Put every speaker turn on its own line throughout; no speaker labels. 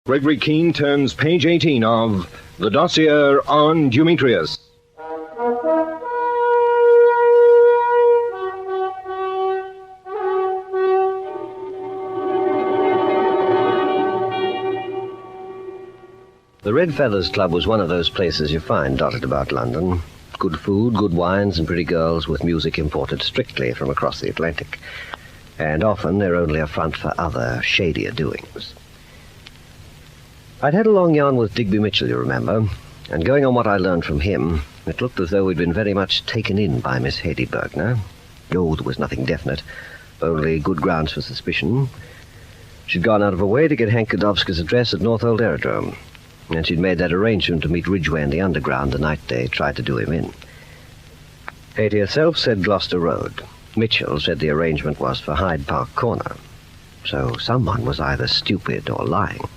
Gregory Keene turns page 18 of the Dossier on Dumetrius.
The Red Feathers Club was one of those places you find dotted about London. Good food, good wines, and pretty girls with music imported strictly from across the Atlantic. And often they're only a front for other, shadier doings. I'd had a long yarn with Digby Mitchell, you remember, and going on what I learned from him, it looked as though we'd been very much taken in by Miss Hedy Bergner. Oh, there was nothing definite, only good grounds for suspicion. She'd gone out of her way to get Hank Godowsky's address at North Old Aerodrome, and she'd made that arrangement to meet Ridgway in the Underground the night they tried to do him in. Hedy herself said Gloucester Road. Mitchell said the arrangement was for Hyde Park Corner. So someone was either stupid or lying.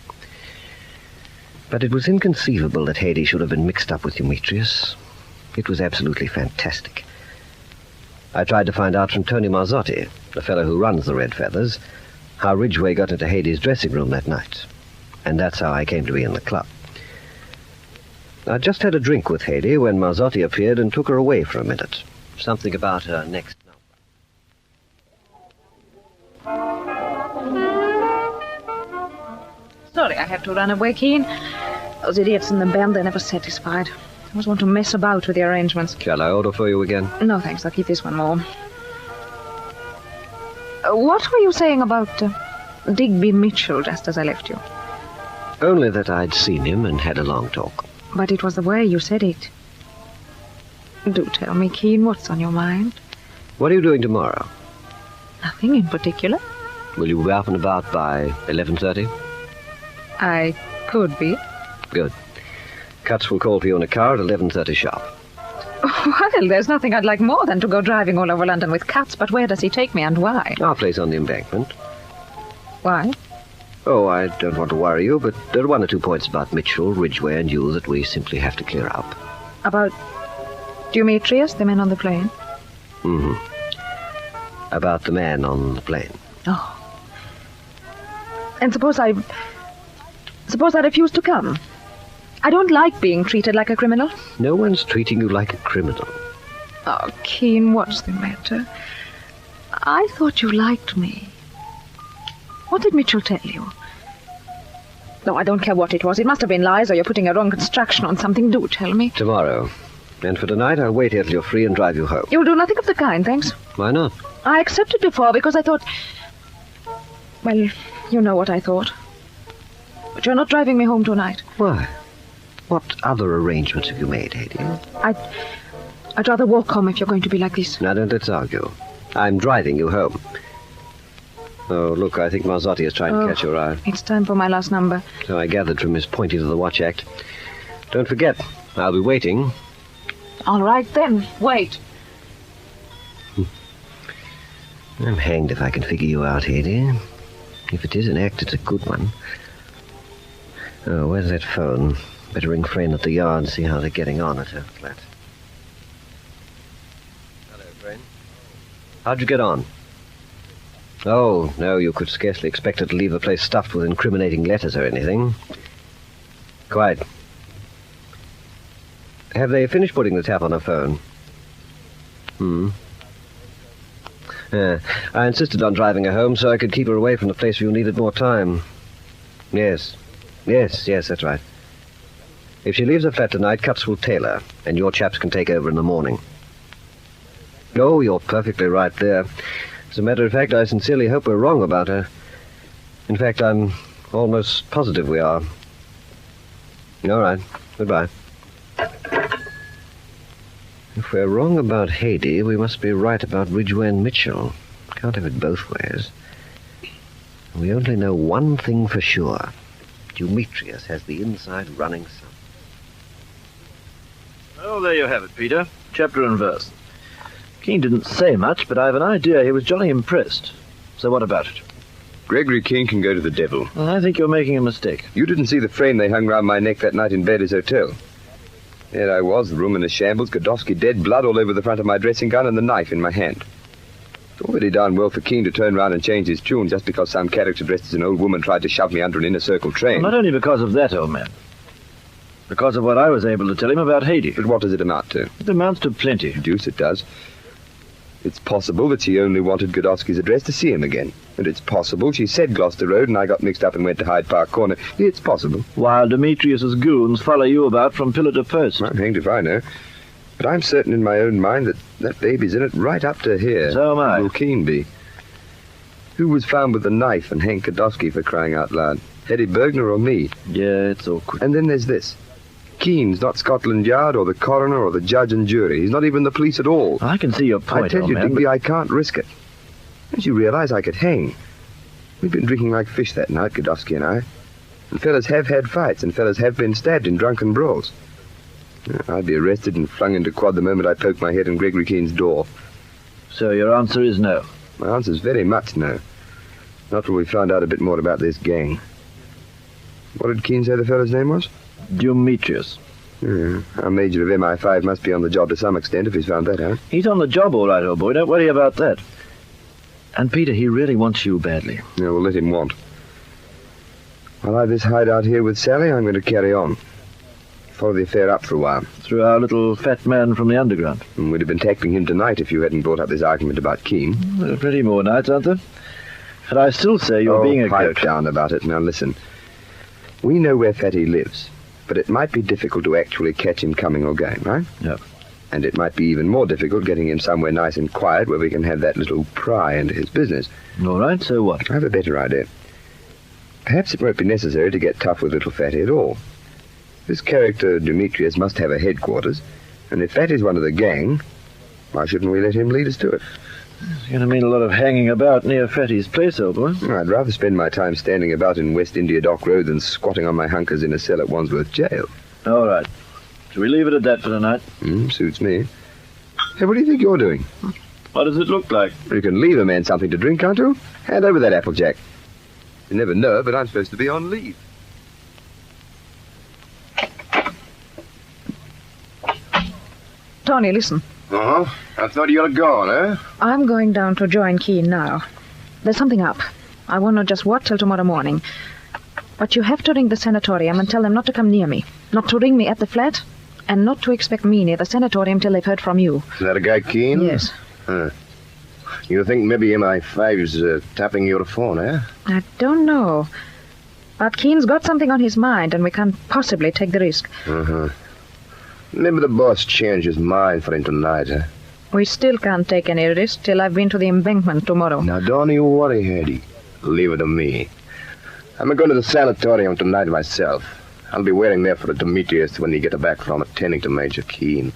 But it was inconceivable that Hedy should have been mixed up with Dumetrius. It was absolutely fantastic. I tried to find out from Tony Marzotti, the fellow who runs the Red Feathers, how Ridgway got into Hedy's dressing room that night. And that's how I came to be in the club. I just had a drink with Hedy when Marzotti appeared and took her away for a minute. Something about her next number.
Sorry, I have to run away, Keene. Those idiots in the band, they're never satisfied. They always want to mess about with the arrangements.
Shall I order for you again?
No, thanks. I'll keep this one warm. What were you saying about Digby Mitchell just as I left you?
Only that I'd seen him and had a long talk.
But it was the way you said it. Do tell me, Keene, what's on your mind?
What are you doing tomorrow?
Nothing in particular.
Will you be up and about by 11:30?
I could be.
Good. Cutts will call for you in a car at 11:30 sharp.
Well, there's nothing I'd like more than to go driving all over London with Cutts, but where does he take me and why?
Our place on the Embankment.
Why?
Oh, I don't want to worry you, but there are one or two points about Mitchell, Ridgway, and you that we simply have to clear up.
About Dumetrius, the man on the plane?
Mm-hmm. About the man on the plane.
Oh. And suppose I refuse to come. I don't like being treated like a criminal.
No one's treating you like a criminal.
Oh, Keene, what's the matter? I thought you liked me. What did Mitchell tell you? No, I don't care what it was. It must have been lies, or you're putting a wrong construction on something. Do tell me.
Tomorrow. And for tonight, I'll wait here till you're free and drive you home.
You'll do nothing of the kind, thanks.
Why not?
I accepted before because I thought... Well, you know what I thought. But you're not driving me home tonight.
Why? What other arrangements have you made, Hedy?
I'd rather walk home if you're going to be like this.
Now, don't let's argue. I'm driving you home. Oh, look, I think Marzotti is trying to catch your eye.
It's time for my last number.
So I gathered from his pointing to the watch act. Don't forget, I'll be waiting.
All right, then. Wait.
I'm hanged if I can figure you out, Hedy. If it is an act, it's a good one. Oh, where's that phone? Better ring Frayne at the yard, see how they're getting on at her flat. Hello, Frayne. How'd you get on? Oh, no, you could scarcely expect her to leave the place stuffed with incriminating letters or anything. Quite. Have they finished putting the tap on her phone? I insisted on driving her home so I could keep her away from the place where you needed more time. Yes, that's right. If she leaves her flat tonight, Cutts will tail her, and your chaps can take over in the morning. Oh, you're perfectly right there. As a matter of fact, I sincerely hope we're wrong about her. In fact, I'm almost positive we are. All right. Goodbye. If we're wrong about Hedy, we must be right about Ridgway and Mitchell. Can't have it both ways. We only know one thing for sure. Dumetrius has the inside running some.
Oh, there you have it, Peter. Chapter and verse. Keene didn't say much, but I've an idea he was jolly impressed. So what about it?
Gregory Keene can go to the devil.
Well, I think you're making a mistake.
You didn't see the frame they hung round my neck that night in Bailey's Hotel. There I was, the room in a shambles, Godowsky dead, blood all over the front of my dressing gown, and the knife in my hand.
It's already done well for Keene to turn round and change his tune just because some character dressed as an old woman tried to shove me under an inner circle train.
Well, not only because of that, old man. Because of what I was able to tell him about Haiti.
But what does it amount to?
It amounts to plenty.
Deuce it does. It's possible that she only wanted Godowski's address to see him again. And it's possible she said Gloucester Road and I got mixed up and went to Hyde Park Corner. It's possible.
While Dumetrius's goons follow you about from pillar to post.
I'm hanged if I know. But I'm certain in my own mind that that baby's in it right up to here.
So am I.
Will Keene be? Who was found with the knife and Hank Godowski, for crying out loud? Hetty Bergner or me?
Yeah, it's awkward.
And then there's this. Keene's not Scotland Yard or the coroner or the judge and jury. He's not even the police at all.
I can see your point,
I tell
old
you,
man,
Digby, I can't risk it. Don't you realize I could hang? We've been drinking like fish that night, Godowski and I. And fellas have had fights, and fellas have been stabbed in drunken brawls. I'd be arrested and flung into quad the moment I poked my head in Gregory Keene's door.
So your answer is no?
My answer's very much no. Not till we found out a bit more about this gang. What did Keene say the fellow's name was?
Dumetrius.
Our major of MI5 must be on the job to some extent if he's found that out.
He's on the job all right, old boy. Don't worry about that. And, Peter, he really wants you badly.
Yeah, we'll let him want. While I've this hideout here with Sally, I'm going to carry on. Follow the affair up for a while.
Through our little fat man from the underground.
And we'd have been tackling him tonight if you hadn't brought up this argument about Keene.
There are plenty more nights, aren't there? And I still say you're being a
pipe
goat.
down about it. Now, listen. We know where Fatty lives, but it might be difficult to actually catch him coming or going, right?
Yep.
And it might be even more difficult getting him somewhere nice and quiet where we can have that little pry into his business.
All right, so what?
I have a better idea. Perhaps it won't be necessary to get tough with little Fatty at all. This character, Dumetrius, must have a headquarters, and if Fatty's one of the gang, why shouldn't we let him lead us to it?
It's going to mean a lot of hanging about near Fatty's place, old boy.
I'd rather spend my time standing about in West India Dock Road than squatting on my hunkers in a cell at Wandsworth Jail.
All right. Shall we leave it at that for tonight?
Suits me. Hey, what do you think you're doing?
What does it look like?
You can leave a man something to drink, can't you? Hand over that Applejack. You never know, but I'm supposed to be on leave.
Tony, listen.
Uh-huh. I thought you were gone, eh?
I'm going down to join Keene now. There's something up. I won't know just what till tomorrow morning. But you have to ring the sanatorium and tell them not to come near me. Not to ring me at the flat, and not to expect me near the sanatorium till they've heard from you.
Is that a guy Keene?
Yes.
Huh. You think maybe MI5's tapping your phone, eh?
I don't know. But Keene's got something on his mind, and we can't possibly take the risk.
Uh-huh. Maybe the boss changed his mind for him tonight, eh?
We still can't take any risk till I've been to the embankment tomorrow.
Now, don't you worry, Hetty. Leave it to me. I'm going to the sanatorium tonight myself. I'll be waiting there for the Dumetrius when you get back from attending to Major Keene.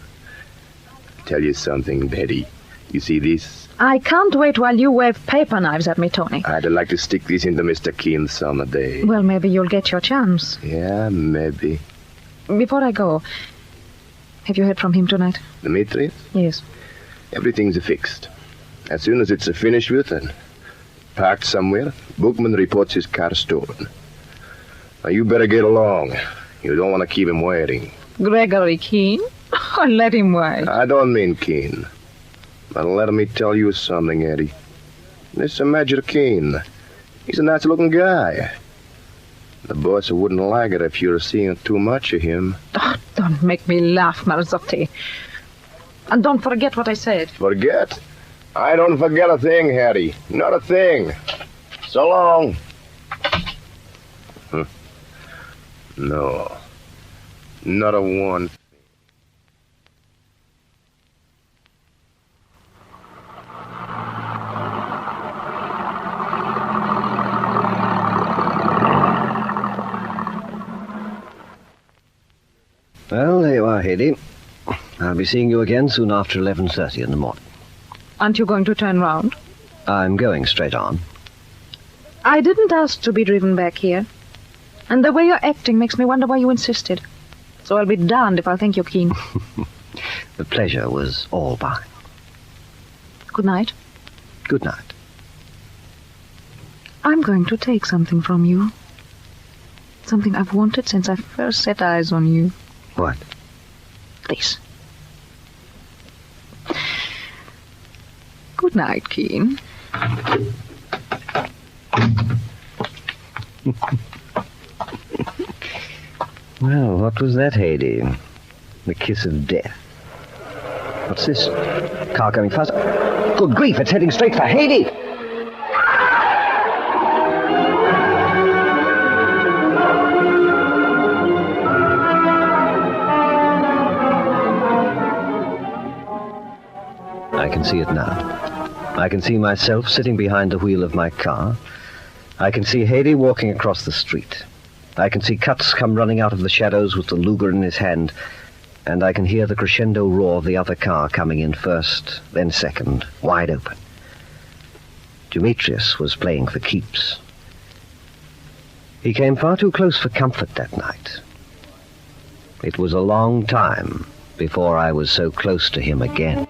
Tell you something, Hetty. You see this?
I can't wait while you wave paper knives at me, Tony.
I'd like to stick this into Mr. Keene some day.
Well, maybe you'll get your chance.
Yeah, maybe.
Before I go, have you heard from him tonight?
Dumetrius?
Yes.
Everything's fixed. As soon as it's finished with and parked somewhere, Bookman reports his car stolen. Now, you better get along. You don't want to keep him waiting.
Gregory Keene? Oh, let him wait.
I don't mean Keene. But let me tell you something, Eddie. This Major Keene, he's a nice-looking guy. The boss wouldn't like it if you were seeing too much of him.
Oh, don't make me laugh, Marzotti. And don't forget what I said.
Forget? I don't forget a thing, Harry. Not a thing. So long. No. Not a one.
Well, there you are, Hetty. I'll be seeing you again soon after 11:30 in the morning.
Aren't you going to turn round?
I'm going straight on.
I didn't ask to be driven back here. And the way you're acting makes me wonder why you insisted. So I'll be darned if I'll think you're keen.
The pleasure was all mine.
Good night.
Good night.
I'm going to take something from you. Something I've wanted since I first set eyes on you.
What?
This. Good night, Keen.
Well, what was that, Haydee? The kiss of death. What's this? Car coming faster. Good grief, it's heading straight for Haydee! I can see it now. I can see myself sitting behind the wheel of my car. I can see Haydee walking across the street. I can see Cutts come running out of the shadows with the Luger in his hand, and I can hear the crescendo roar of the other car coming in first, then second, wide open. Dumetrius was playing for keeps. He came far too close for comfort that night. It was a long time before I was so close to him again.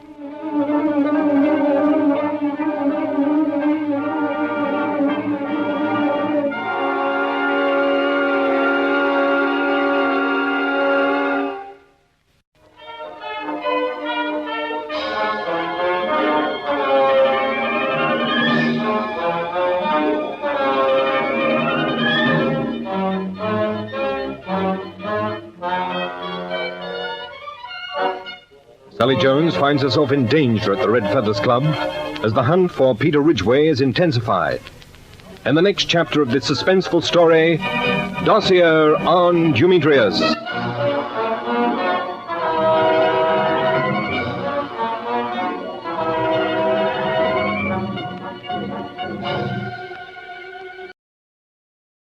Sally Jones finds herself in danger at the Red Feathers Club as the hunt for Peter Ridgway is intensified. In the next chapter of this suspenseful story, Dossier on Dumetrius.